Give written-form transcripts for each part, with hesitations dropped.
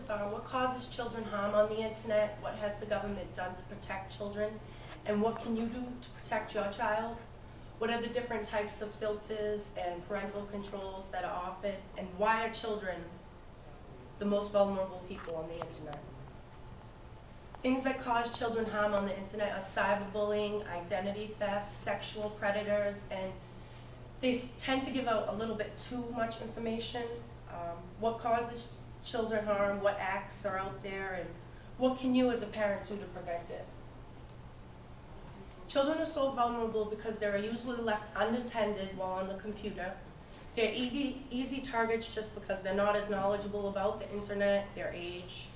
topics are: what causes children harm on the internet? What has the government done to protect children? And what can you do to protect your child? What are the different types of filters and parental controls that are offered? And why are children the most vulnerable people on the internet? Things that cause children harm on the internet are cyberbullying, identity theft, sexual predators, and they tend to give out a little bit too much information. What causes children harm, what acts are out there, and what can you as a parent do to prevent it? Children are so vulnerable because they're usually left unattended while on the computer. They're easy targets just because they're not as knowledgeable about the internet, their age.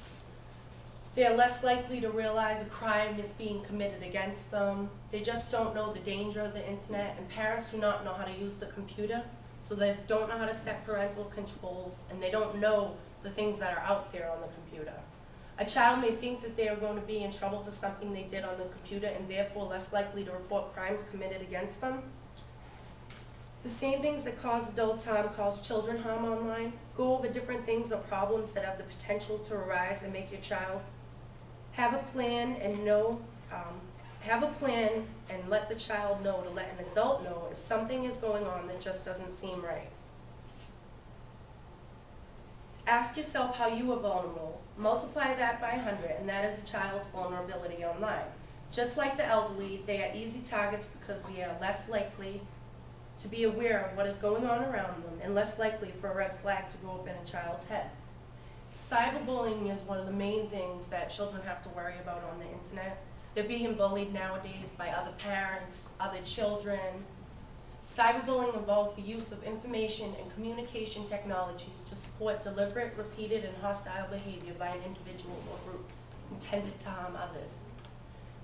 They're less likely to realize a crime is being committed against them. They just don't know the danger of the internet, and parents do not know how to use the computer, so they don't know how to set parental controls, and they don't know the things that are out there on the computer. A child may think that they are going to be in trouble for something they did on the computer and therefore less likely to report crimes committed against them. The same things that cause adults harm cause children harm online. Go over different things or problems that have the potential to arise and make your child have a plan and let the child know to let an adult know if something is going on that just doesn't seem right. Ask yourself how you are vulnerable. Multiply that by 100, and that is a child's vulnerability online. Just like the elderly, they are easy targets because they are less likely to be aware of what is going on around them and less likely for a red flag to go up in a child's head. Cyberbullying is one of the main things that children have to worry about on the internet. They're being bullied nowadays by other parents, other children. Cyberbullying involves the use of information and communication technologies to support deliberate, repeated, and hostile behavior by an individual or group intended to harm others.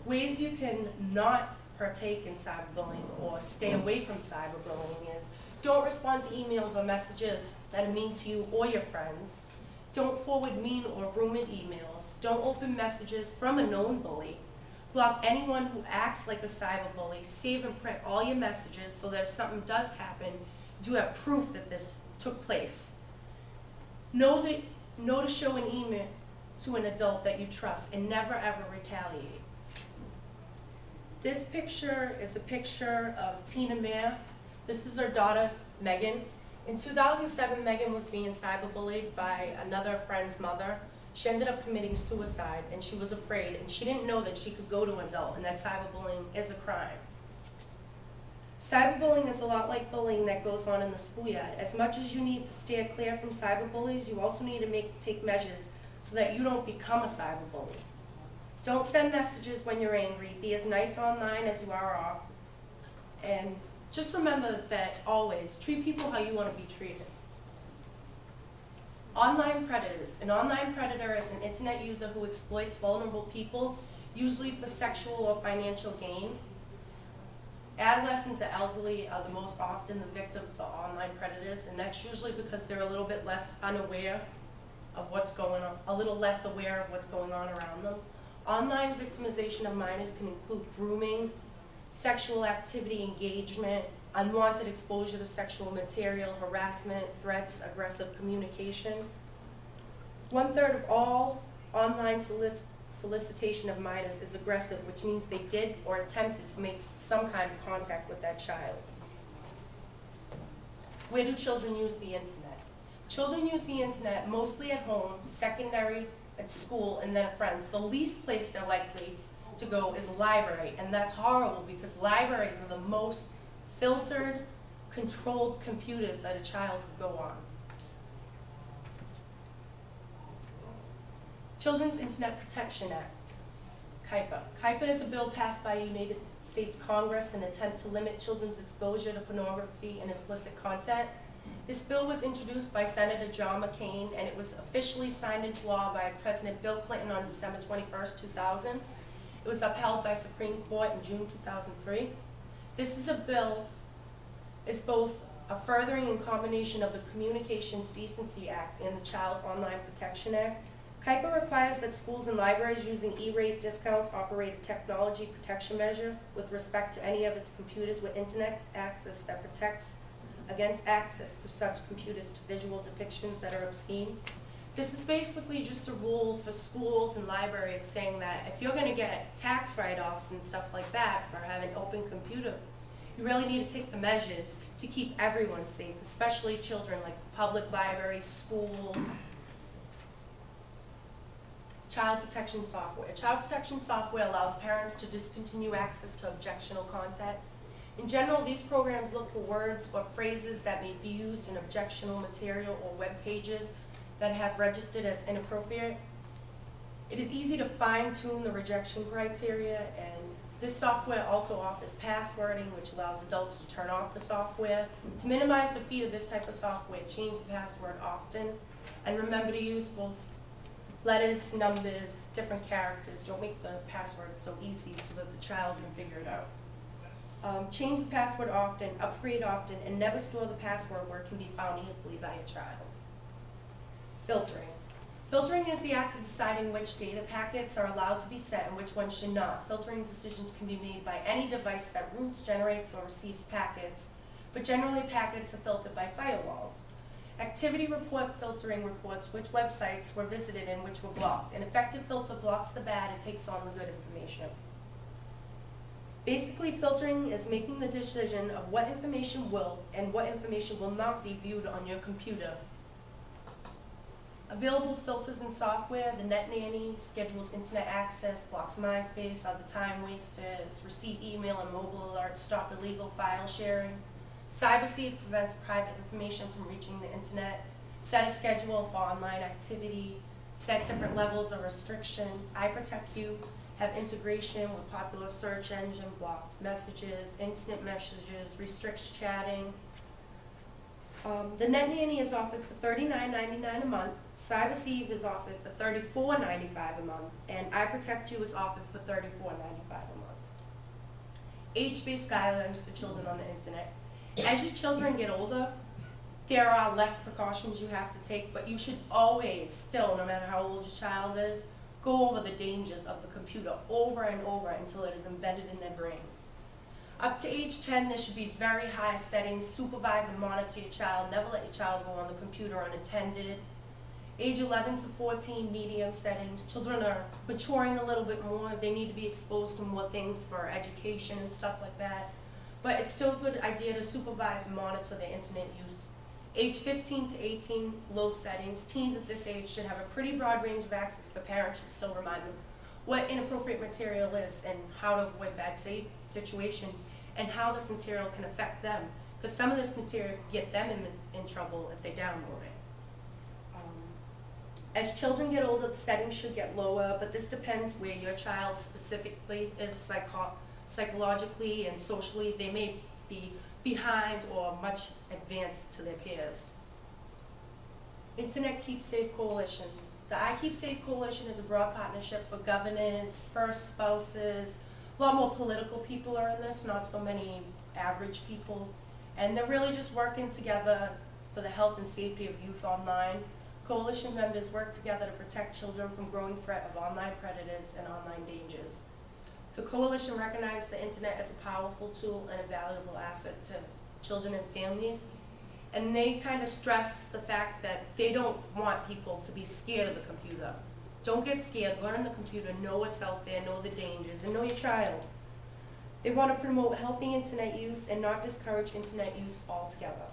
Ways you can not partake in cyberbullying or stay away from cyberbullying is: don't respond to emails or messages that are mean to you or your friends. Don't forward mean or rumored emails. Don't open messages from a known bully. Block anyone who acts like a cyberbully. Save and print all your messages so that if something does happen, you have proof that this took place. Know to show an email to an adult that you trust and never ever retaliate. This picture is a picture of Tina Mayer. This is her daughter, Megan. In 2007, Megan was being cyberbullied by another friend's mother. She ended up committing suicide, and she was afraid, and she didn't know that she could go to an adult and that cyberbullying is a crime. Cyberbullying is a lot like bullying that goes on in the schoolyard. As much as you need to steer clear from cyberbullies, you also need to take measures so that you don't become a cyberbully. Don't send messages when you're angry. Be as nice online as you are off. And just remember that always treat people how you want to be treated. Online predators. An online predator is an internet user who exploits vulnerable people, usually for sexual or financial gain. Adolescents and elderly are the most often the victims of online predators, and that's usually because they're a little bit less unaware of what's going on, a little less aware of what's going on around them. Online victimization of minors can include grooming, sexual activity engagement, unwanted exposure to sexual material, harassment, threats, aggressive communication. 1/3 of all online solicitation of minors is aggressive, which means they did or attempted to make some kind of contact with that child. Where do children use the internet? Children use the internet mostly at home, secondary, at school, and then at friends. The least place they're likely to go is a library, and that's horrible because libraries are the most filtered, controlled computers that a child could go on. Children's Internet Protection Act, CIPA. CIPA is a bill passed by the United States Congress in an attempt to limit children's exposure to pornography and explicit content. This bill was introduced by Senator John McCain, and it was officially signed into law by President Bill Clinton on December 21st, 2000. It was upheld by Supreme Court in June 2003. This is a bill, it's both a furthering and combination of the Communications Decency Act and the Child Online Protection Act. CIPA requires that schools and libraries using E-rate discounts operate a technology protection measure with respect to any of its computers with internet access that protects against access through such computers to visual depictions that are obscene. This is basically just a rule for schools and libraries saying that if you're gonna get tax write-offs and stuff like that for having open computer, you really need to take the measures to keep everyone safe, especially children, like public libraries, schools. Child protection software. Child protection software allows parents to discontinue access to objectionable content. In general, these programs look for words or phrases that may be used in objectionable material or web pages that have registered as inappropriate. It is easy to fine-tune the rejection criteria, and this software also offers passwording, which allows adults to turn off the software. To minimize the feed of this type of software, change the password often, and remember to use both letters, numbers, different characters. Don't make the password so easy so that the child can figure it out. Change the password often, upgrade often, and never store the password where it can be found easily by a child. Filtering. Filtering is the act of deciding which data packets are allowed to be sent and which ones should not. Filtering decisions can be made by any device that routes, generates, or receives packets, but generally packets are filtered by firewalls. Activity report filtering reports which websites were visited and which were blocked. An effective filter blocks the bad and takes on the good information. Basically, filtering is making the decision of what information will and what information will not be viewed on your computer. Available filters and software: the Net Nanny schedules internet access, blocks MySpace, other time wasters, receive email and mobile alerts, stop illegal file sharing. CyberSafe prevents private information from reaching the internet. Set a schedule for online activity. Set different levels of restriction. iProtectQ have integration with popular search engine, blocks messages, instant messages, restricts chatting. The Net Nanny is offered for $39.99 a month. CyberSafe is offered for $34.95 a month, and iProtectQ is offered for $34.95 a month. Age-based guidelines for children on the internet. As your children get older, there are less precautions you have to take, but you should always, still, no matter how old your child is, go over the dangers of the computer over and over until it is embedded in their brain. Up to age 10, there should be very high settings. Supervise and monitor your child. Never let your child go on the computer unattended. Age 11 to 14, medium settings. Children are maturing a little bit more. They need to be exposed to more things for education and stuff like that. But it's still a good idea to supervise and monitor their internet use. Age 15 to 18, low settings. Teens at this age should have a pretty broad range of access, but parents should still remind them what inappropriate material is and how to avoid bad situations and how this material can affect them. Because some of this material could get them in trouble if they download it. As children get older, the settings should get lower, but this depends where your child specifically is psychologically and socially. They may be behind or much advanced to their peers. Internet Keep Safe Coalition. The I Keep Safe Coalition is a broad partnership for governors, first spouses. A lot more political people are in this, not so many average people. And they're really just working together for the health and safety of youth online. Coalition members work together to protect children from growing threat of online predators and online dangers. The coalition recognizes the internet as a powerful tool and a valuable asset to children and families. And they kind of stress the fact that they don't want people to be scared of the computer. Don't get scared, learn the computer, know what's out there, know the dangers, and know your child. They want to promote healthy internet use and not discourage internet use altogether.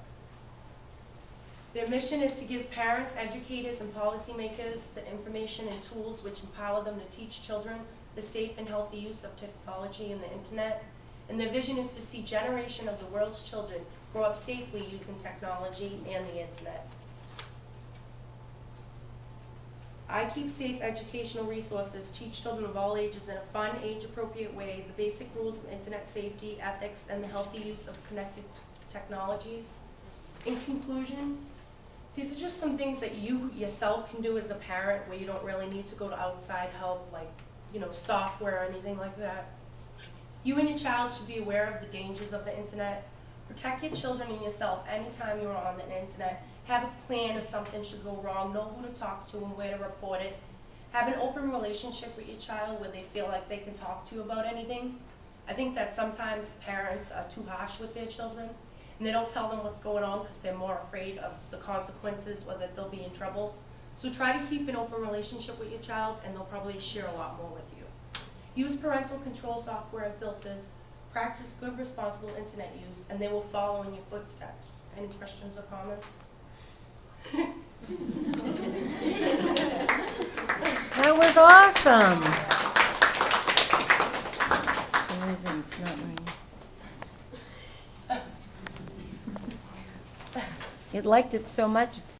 Their mission is to give parents, educators, and policymakers the information and tools which empower them to teach children the safe and healthy use of technology and the internet. And their vision is to see generation of the world's children grow up safely using technology and the internet. I Keep Safe educational resources teach children of all ages in a fun, age-appropriate way the basic rules of internet safety, ethics, and the healthy use of connected technologies. In conclusion, these are just some things that you yourself can do as a parent where you don't really need to go to outside help like, software or anything like that. You and your child should be aware of the dangers of the internet. Protect your children and yourself anytime you're on the internet. Have a plan if something should go wrong. Know who to talk to and where to report it. Have an open relationship with your child where they feel like they can talk to you about anything. I think that sometimes parents are too harsh with their children and they don't tell them what's going on because they're more afraid of the consequences or that they'll be in trouble. So try to keep an open relationship with your child, and they'll probably share a lot more with you. Use parental control software and filters. Practice good, responsible internet use, and they will follow in your footsteps. Any questions or comments? That was awesome. It's not ringing. It liked it so much, it's